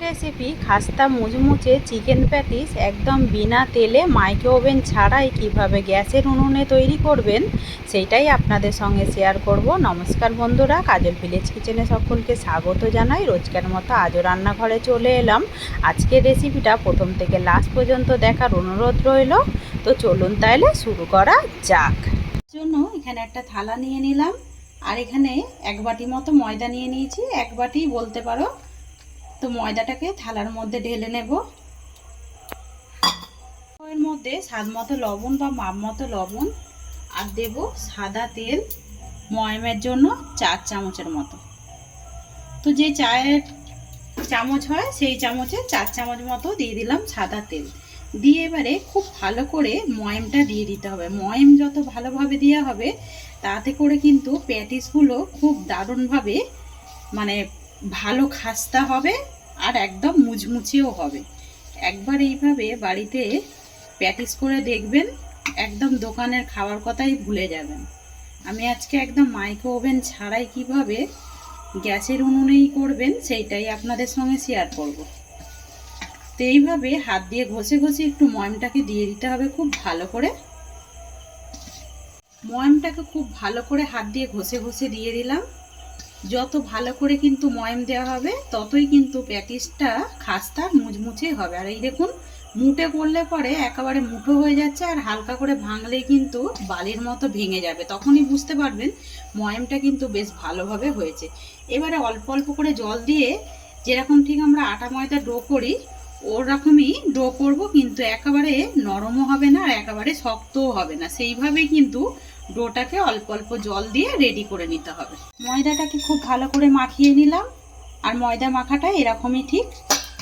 Recipe খাস্তা মুচমুচে chicken patties একদম বিনা তেলে মাইক্রো ওভেন ছাড়াই কিভাবে গ্যাসের উনুনে তৈরি করবেন সেইটাই আপনাদের সঙ্গে শেয়ার করব। নমস্কার বন্ধুরা, কাজল ভিলেজ কিচেনে সকলকে স্বাগত জানাই। রোজকার মতো আজও রান্নাঘরে চলে এলাম। আজকের রেসিপিটা প্রথম থেকে লাস্ট পর্যন্ত দেখার অনুরোধ রইল। তো চলুন তাহলে শুরু করা যাক। জন্য এখানে একটা থালা নিয়ে নিলাম, আর এখানে এক বাটি মতো ময়দা নিয়ে নিয়েছি, এক বাটি বলতে পারো। তো ময়দাটাকে থালার মধ্যে ঢেলে নেব। এর মধ্যে স্বাদ মতো লবণ বা মাপ মতো লবণ, আর দেব সাদা তেল ময়মের জন্য 4 চামচের মতো। তো যে চায়ের চামচ হয় সেই চামচে 4 চামচ মতো দিয়ে দিলাম সাদা তেল। দিয়ে এবারে খুব ভালো করে ময়মটা দিয়ে দিতে হবে। ময়ম যত ভালোভাবে দেওয়া হবে তাতে করে কিন্তু প্যাটিসগুলো খুব দারুণভাবে ভালো খাস্তা হবে আর একদম মুচমুচেও হবে। একবার এইভাবে বাড়িতে প্যাটিস করে দেখবেন, একদম দোকানের খাওয়ার কথাই ভুলে যাবেন। আমি আজকে একদম মাইক্রো ওভেন ছাড়াই কিভাবে গ্যাসের উনুনেই করবেন সেইটাই আপনাদের সঙ্গে শেয়ার করব। তো এইভাবে হাত দিয়ে ঘষে ঘষে একটু ময়মটাকে দিয়ে দিতে হবে খুব ভালো করে। ময়মটাকে খুব ভালো করে হাত দিয়ে ঘষে ঘষে দিয়ে দিলাম। যত ভালো করে কিন্তু ময়ম দেওয়া হবে ততই কিন্তু প্যাটিসটা খাস্তা মুচমুচে হবে। আর এই দেখুন, মুটে করলে পরে একেবারে মুঠো হয়ে যাচ্ছে, আর হালকা করে ভাঙলেই কিন্তু বালির মতো ভেঙে যাবে। তখনই বুঝতে পারবেন ময়মটা কিন্তু বেশ ভালোভাবে হয়েছে। এবারে অল্প অল্প করে জল দিয়ে, যেরকম ঠিক আমরা আটা ময়দা ডো করি ওরকমই ডো করব, কিন্তু একেবারে নরমও হবে না আর একেবারে শক্তও হবে না। সেইভাবেই কিন্তু ডোটাকে অল্প অল্প জল দিয়ে রেডি করে নিতে হবে। ময়দাটাকে খুব ভালো করে মাখিয়ে নিলাম, আর ময়দা মাখাটা এরকমই ঠিক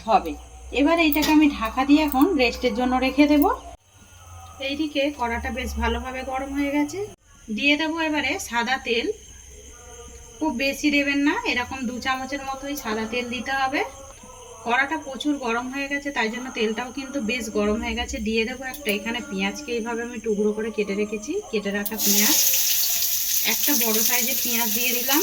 হবে। এবারে এটাকে আমি ঢাকা দিয়ে এখন রেস্টের জন্য রেখে দেব। এইদিকে কড়াটা বেশ ভালোভাবে গরম হয়ে গেছে। দিয়ে দেবো এবারে সাদা তেল। খুব বেশি দেবেন না, এরকম 2 চামচের মতোই সাদা তেল দিতে হবে। কড়াটা প্রচুর গরম হয়ে গেছে, তাই জন্য তেলটাও কিন্তু বেশ গরম হয়ে গেছে। দিয়ে দেবো একটা, এখানে পেঁয়াজকে এইভাবে আমি টুকরো করে কেটে রেখেছি, কেটে রাখা পেঁয়াজ। একটা বড় সাইজের পেঁয়াজ দিয়ে দিলাম।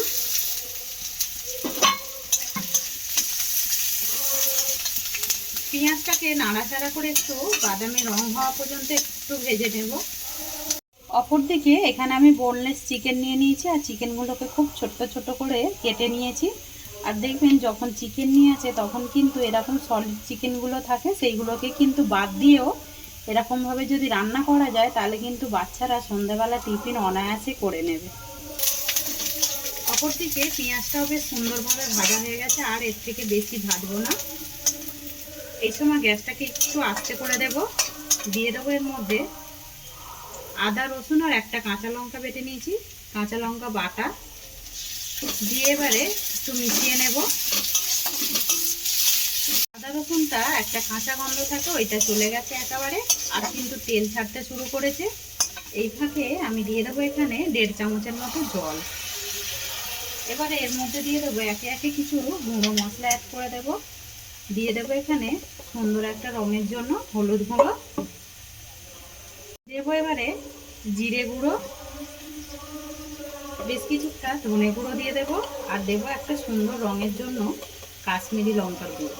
পেঁয়াজটাকে নাড়াচাড়া করে একটু বাদামি রং হওয়া পর্যন্ত একটু ভেজে নেব। অপরদিকে এখানে আমি বোনলেস চিকেন নিয়ে নিয়েছি, আর চিকেনগুলোকে খুব ছোট্ট ছোট করে কেটে নিয়েছি। আর দেখবেন যখন চিকেন নিয়ে আসে তখন কিন্তু এরকম সলিড চিকেনগুলো থাকে, সেইগুলোকে কিন্তু বাদ দিয়েও এরকমভাবে যদি রান্না করা যায় তাহলে কিন্তু বাচ্চারা সন্ধ্যাবেলা টিফিন অনায়াসে করে নেবে। অপরদিকে পেঁয়াজটাও বেশ সুন্দরভাবে ভাজা হয়ে গেছে, আর এর থেকে বেশি ভাজবো না। এই সময় গ্যাসটাকে একটু আস্তে করে দেব। দিয়ে দেবো এর মধ্যে আদা রসুন আর একটা কাঁচা লঙ্কা বেটে নিয়েছি, কাঁচা লঙ্কা বাটা দিয়ে এবারে একটু মিশিয়ে নেব। আদা রসুনটা একটা কাঁচা গন্ধ থাকে, ওইটা চলে গেছে একেবারে, আর কিন্তু তেল ছাড়তে শুরু করেছে। এই ফাঁকে আমি দিয়ে দেবো এখানে 1.5 চামচের মতো জল। এবারে এর মধ্যে দিয়ে দেবো একে একে কিছু গুঁড়ো মশলা অ্যাড করে দেব। দিয়ে দেবো এখানে সুন্দর একটা রঙের জন্য হলুদ গুঁড়ো, দেবো এবারে জিরে গুঁড়ো, বেশ কিছুটা ধনে গুঁড়ো দিয়ে দেবো, আর দেবো একটা সুন্দর রঙের জন্য কাশ্মীরি লঙ্কার গুঁড়ো।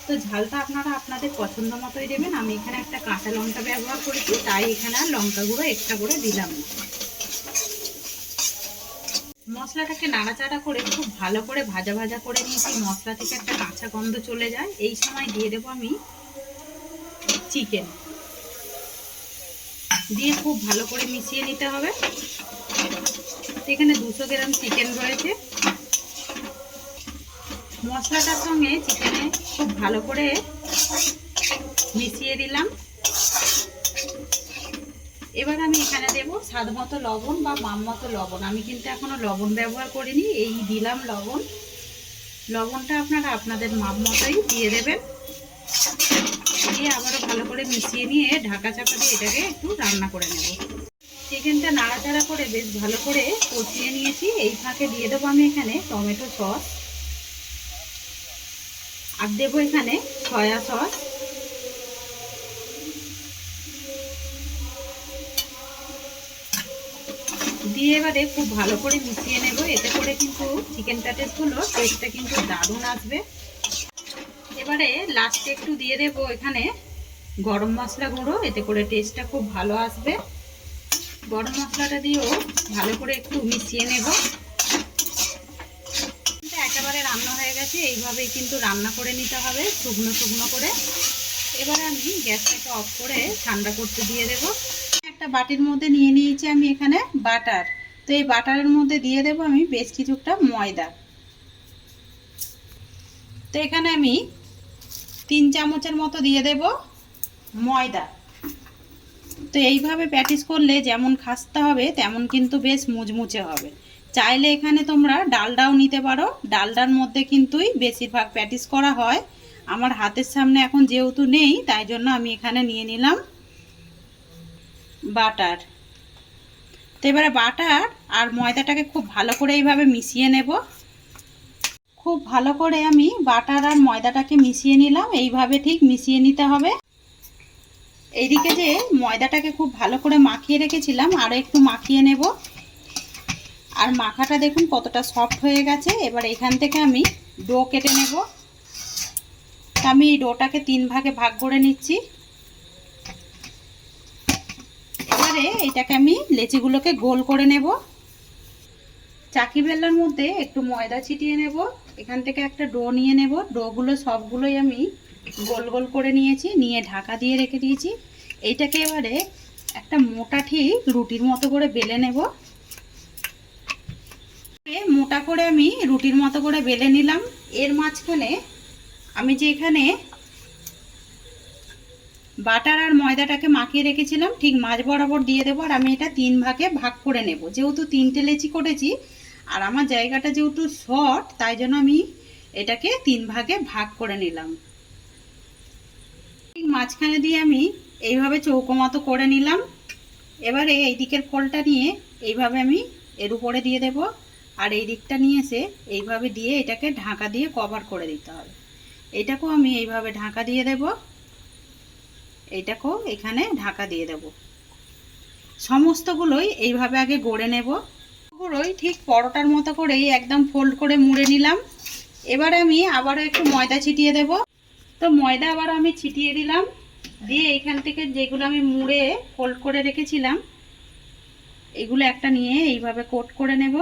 তো ঝালটা আপনারা আপনাদের পছন্দ মতোই দেবেন। আমি এখানে একটা কাঁচা লঙ্কা ব্যবহার করেছি, তাই এখানে আর লঙ্কা গুঁড়ো এক্সট্রা করে দিলাম না। মশলাটাকে নাড়াচাড়া করে খুব ভালো করে ভাজা ভাজা করে নিয়েছি, মশলা থেকে একটা কাঁচা গন্ধ চলে যায়। এই সময় দিয়ে দেবো আমি চিকেন, দিয়ে খুব ভালো করে মিশিয়ে নিতে হবে। এখানে 200 গ্রাম চিকেন রয়েছে। মশলাটার সঙ্গে চিকেনে খুব ভালো করে মিশিয়ে দিলাম। এবার আমি এখানে দেব স্বাদ মতো লবণ বা মাপ মতো লবণ। আমি কিন্তু এখনো লবণ ব্যবহার করিনি, এই দিলাম লবণ। লবণটা আপনারা আপনাদের মাপ মতোই দিয়ে দেবেন। দিয়ে আবারও ভালো করে মিশিয়ে নিয়ে ঢাকা চাপা দিয়ে এটাকে একটু রান্না করে নেব। চিকেনটা নাড়াচাড়া করে বেশ ভালো করে কষিয়ে নিয়েছি। এই ফাঁকে দিয়ে দেবো আমি এখানে টমেটো সস, আর দেবো এখানে সয়া সস, দিয়ে এবারে খুব ভালো করে মিশিয়ে নেব। এতে করে কিন্তু চিকেন প্যাটিসগুলো টেস্টটা কিন্তু দারুণ আসবে। এবারে লাস্টে একটু দিয়ে দেবো এখানে গরম মশলা গুঁড়ো, এতে করে টেস্টটা খুব ভালো আসবে। গরম মশলাটা দিয়েও ভালো করে একটু মিশিয়ে নেব। একেবারে রান্না হয়ে গেছে, এইভাবেই কিন্তু রান্না করে নিতে হবে শুকনো শুকনো করে। এবারে আমি গ্যাসটাকে অফ করে ঠান্ডা করতে দিয়ে দেব। একটা বাটির মধ্যে নিয়ে নিয়েছি আমি এখানে বাটার। তো এই বাটারের মধ্যে দিয়ে দেব আমি বেশ কিছুটা ময়দা। তো এখানে আমি 3 চামচের মতো দিয়ে দেব ময়দা। তো এইভাবে প্যাটিস করলে যেমন খাস্তা হবে তেমন কিন্তু বেশ মুচমুচে হবে। চাইলে এখানে তোমরা ডালডাও নিতে পারো, ডালডার মধ্যে কিন্তুই বেশিরভাগ প্যাটিস করা হয়। আমার হাতের সামনে এখন যেহেতু নেই তাই জন্য আমি এখানে নিয়ে নিলাম বাটার। তো এবারে বাটার আর ময়দাটাকে খুব ভালো করে এইভাবে মিশিয়ে নেব। খুব ভালো করে আমি বাটার আর ময়দাটাকে মিশিয়ে নিলাম, এইভাবে ঠিক মিশিয়ে নিতে হবে। এইদিকে যে ময়দাটাকে খুব ভালো করে মাখিয়ে রেখেছিলাম আরও একটু মাখিয়ে নেব। আর মাখাটা দেখুন কতটা সফট হয়ে গেছে। এবার এখান থেকে আমি ডো কেটে নেব। আমি এই ডোটাকে 3 ভাগে ভাগ করে নিচ্ছি। এবারে এইটাকে আমি লেচিগুলোকে গোল করে নেব। চাকি বেলনার মধ্যে একটু ময়দা ছিটিয়ে নেব। এখান থেকে একটা ডো নিয়ে নেব। ডোগুলো সবগুলোই আমি গোল গোল করে নিয়েছি, নিয়ে ঢাকা দিয়ে রেখে দিয়েছি। এইটাকে এবারে একটা মোটা ঠিক রুটির মতো করে বেলে নেব। মোটা করে আমি রুটির মতো করে বেলে নিলাম। এর মাঝখানে আমি যে এখানে বাটার আর ময়দাটাকে মাখিয়ে রেখেছিলাম ঠিক মাঝ বরাবর দিয়ে দেবো। আর আমি এটা 3 ভাগে ভাগ করে নেব। যেহেতু 3টে লেচি করেছি আর আমার জায়গাটা যেহেতু শর্ট তাই জন্য আমি এটাকে 3 ভাগে ভাগ করে নিলাম। ঠিক মাঝখানে দিয়ে আমি এইভাবে চৌকো মতো করে নিলাম। এবারে এই দিকের ফলটা নিয়ে এইভাবে আমি এর উপরে দিয়ে দেব। আর এই দিকটা নিয়ে এসে এইভাবে দিয়ে এটাকে ঢাকা দিয়ে কভার করে দিতে হবে। এটাকেও আমি এইভাবে ঢাকা দিয়ে দেব। এইটাকেও এখানে ঢাকা দিয়ে দেব। সমস্তগুলোই এইভাবে আগে গড়ে নেব। পুরোই ঠিক পরোটার মতো করেই একদম ফোল্ড করে মুড়ে নিলাম। এবারে আমি আবারও একটু ময়দা ছিটিয়ে দেব। তো ময়দা আবার আমি ছিটিয়ে দিলাম, দিয়ে এইখান থেকে যেগুলো আমি মুড়ে ফোল্ড করে রেখেছিলাম এগুলো একটা নিয়ে এইভাবে কোট করে নেব।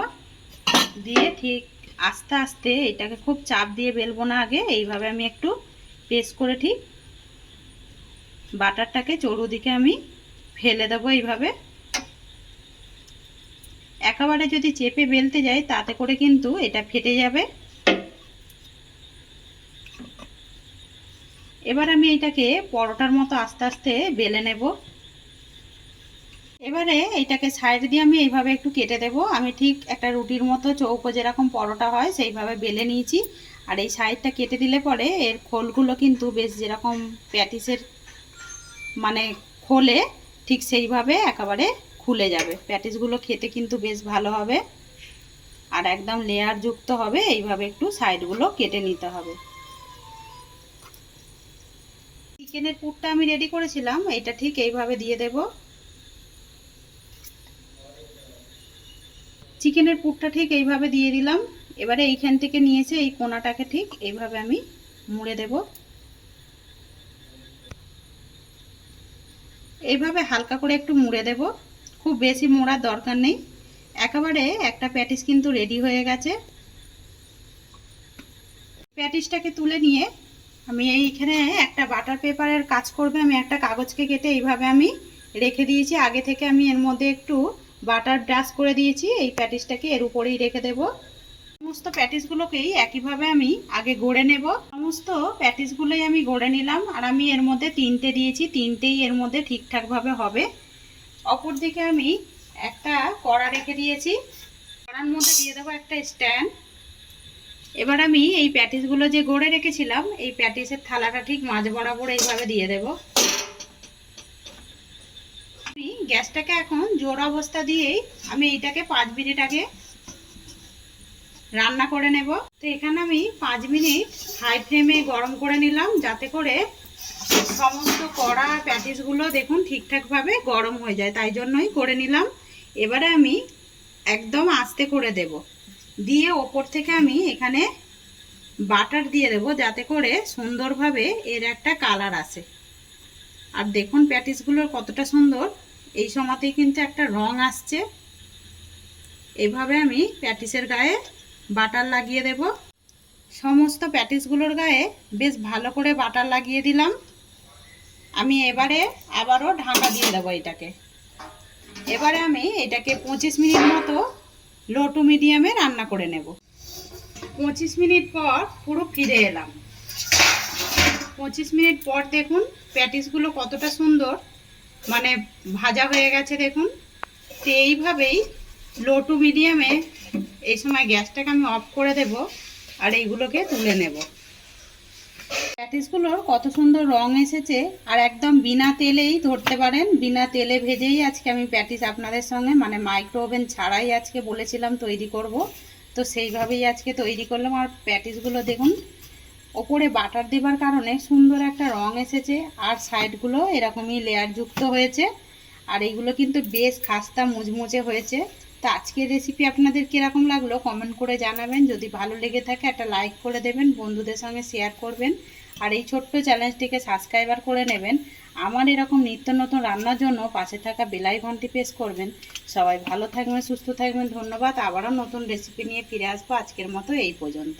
দিয়ে ঠিক আস্তে আস্তে এটাকে খুব চাপ দিয়ে বেলবো না, আগে এইভাবে আমি একটু প্রেস করে ঠিক বাটারটাকে চৌদিকে আমি ফেলে দেবো। এইভাবে একেবারে যদি চেপে বেলতে যাই তাতে করে কিন্তু এটা ফেটে যাবে। এবার আমি এটাকে পরোটার মতো আস্তে আস্তে বেলে নেব। এবারে এইটাকে সাইড দিয়ে আমি এইভাবে একটু কেটে দেব। আমি ঠিক একটা রুটির মতো চৌকো যেরকম পরোটা হয় সেইভাবে বেলে নিয়েছি। আর এই সাইডটা কেটে দিলে পরে এর খোলগুলো কিন্তু বেশ যেরকম প্যাটিসের মানে খোলে ঠিক সেইভাবে একেবারে খুলে যাবে। প্যাটিসগুলো খেতে কিন্তু বেশ ভালো হবে আর একদম লেয়ার যুক্ত হবে। এইভাবে একটু সাইডগুলো কেটে নিতে হবে। চিকেনের পুরটা আমি রেডি করেছিলাম, এটা ঠিক এইভাবে দিয়ে দেব। চিকেনের পুরটা ঠিক এইভাবে দিয়ে দিলাম। এবারে এইখান থেকে নিয়েছে এই কোনাটাকে ঠিক এইভাবে আমি মুড়ে দেব। এইভাবে হালকা করে একটু মুড়ে দেব, খুব বেশি মোড়ার দরকার নেই। একেবারে একটা প্যাটিস কিন্তু রেডি হয়ে গেছে। প্যাটিসটাকে তুলে নিয়ে আমি এইখানে একটা বাটার পেপারের কাজ করবে আমি একটা কাগজকে কেটে এইভাবে আমি রেখে দিয়েছি। আগে থেকে আমি এর মধ্যে একটু বাটার ব্রাশ করে দিয়েছি। এই প্যাটিসটাকে এর উপরেই রেখে দেব। সমস্ত প্যাটিসগুলোকেই একইভাবে আমি আগে গড়ে নেব। সমস্ত প্যাটিসগুলোই আমি গড়ে নিলাম। আর আমি এর মধ্যে 3টে দিয়েছি, 3টেই এর মধ্যে ঠিকঠাকভাবে হবে। অপর দিকে আমি একটা কড়া রেখে দিয়েছি, কড়ার মধ্যে দিয়ে দেবো একটা স্ট্যান্ড। এবার আমি এই প্যাটিসগুলো যে গড়ে রেখেছিলাম এই প্যাটিসের থালাটা ঠিক মাঝ বরাবর এইভাবে দিয়ে দেব। আমি গ্যাসটাকে এখন জোর অবস্থা দিয়েই আমি এইটাকে 5 মিনিট আগে রান্না করে নেব। তো এখানে আমি 5 মিনিট হাই ফ্লেমে গরম করে নিলাম, যাতে করে সমস্ত কড়া প্যাটিসগুলো দেখুন ঠিকঠাকভাবে গরম হয়ে যায়, তাই জন্যই করে নিলাম। এবারে আমি একদম আস্তে করে দেব, দিয়ে ওপর থেকে আমি এখানে বাটার দিয়ে দেবো যাতে করে সুন্দরভাবে এর একটা কালার আসে। আর দেখুন প্যাটিসগুলোর কতটা সুন্দর, এই সময়তেই কিন্তু একটা রং আসছে। এভাবে আমি প্যাটিসের গায়ে বাটার লাগিয়ে দেব। সমস্ত প্যাটিসগুলোর গায়ে বেশ ভালো করে বাটার লাগিয়ে দিলাম। আমি এবারে আবারও ঢাকা দিয়ে দেবো এটাকে। এবারে আমি এটাকে 25 মিনিট মতো লো টু মিডিয়ামে রান্না করে নেব। 25 মিনিট পর পুরো ফিরে এলাম। 25 মিনিট পর দেখুন প্যাটিসগুলো কতটা সুন্দর মানে ভাজা হয়ে গেছে দেখুন। তো এইভাবেই লো টু মিডিয়ামে এই সময় গ্যাসটাকে আমি অফ করে দেব আর এইগুলোকে তুলে নেব। প্যাটিসগুলোর কত সুন্দর রং এসেছে আর একদম বিনা তেলেই ধরতে পারেন, বিনা তেলে ভেজেই আজকে আমি প্যাটিস আপনাদের সঙ্গে মানে মাইক্রো ওভেন ছাড়াই আজকে বলেছিলাম তৈরি করব। তো সেইভাবেই আজকে তৈরি করলাম। আর প্যাটিসগুলো দেখুন ওপরে বাটার দেবার কারণে সুন্দর একটা রং এসেছে আর সাইডগুলো এরকমই লেয়ার যুক্ত হয়েছে। আর এইগুলো কিন্তু বেশ খাস্তা মুচমুচে হয়েছে। তো আজকের রেসিপি আপনাদের কীরকম লাগলো কমেন্ট করে জানাবেন। যদি ভালো লেগে থাকে একটা লাইক করে দেবেন, বন্ধুদের সঙ্গে শেয়ার করবেন আর এই ছোট্ট চ্যানেলটিকে সাবস্ক্রাইবার করে নেবেন। আমার এরকম নিত্য নতুন রান্নার জন্য পাশে থাকা বেল আইকনটি প্রেস করবেন। সবাই ভালো থাকবেন, সুস্থ থাকবেন। ধন্যবাদ। আবারও নতুন রেসিপি নিয়ে ফিরে আসবো। আজকের মতো এই পর্যন্ত।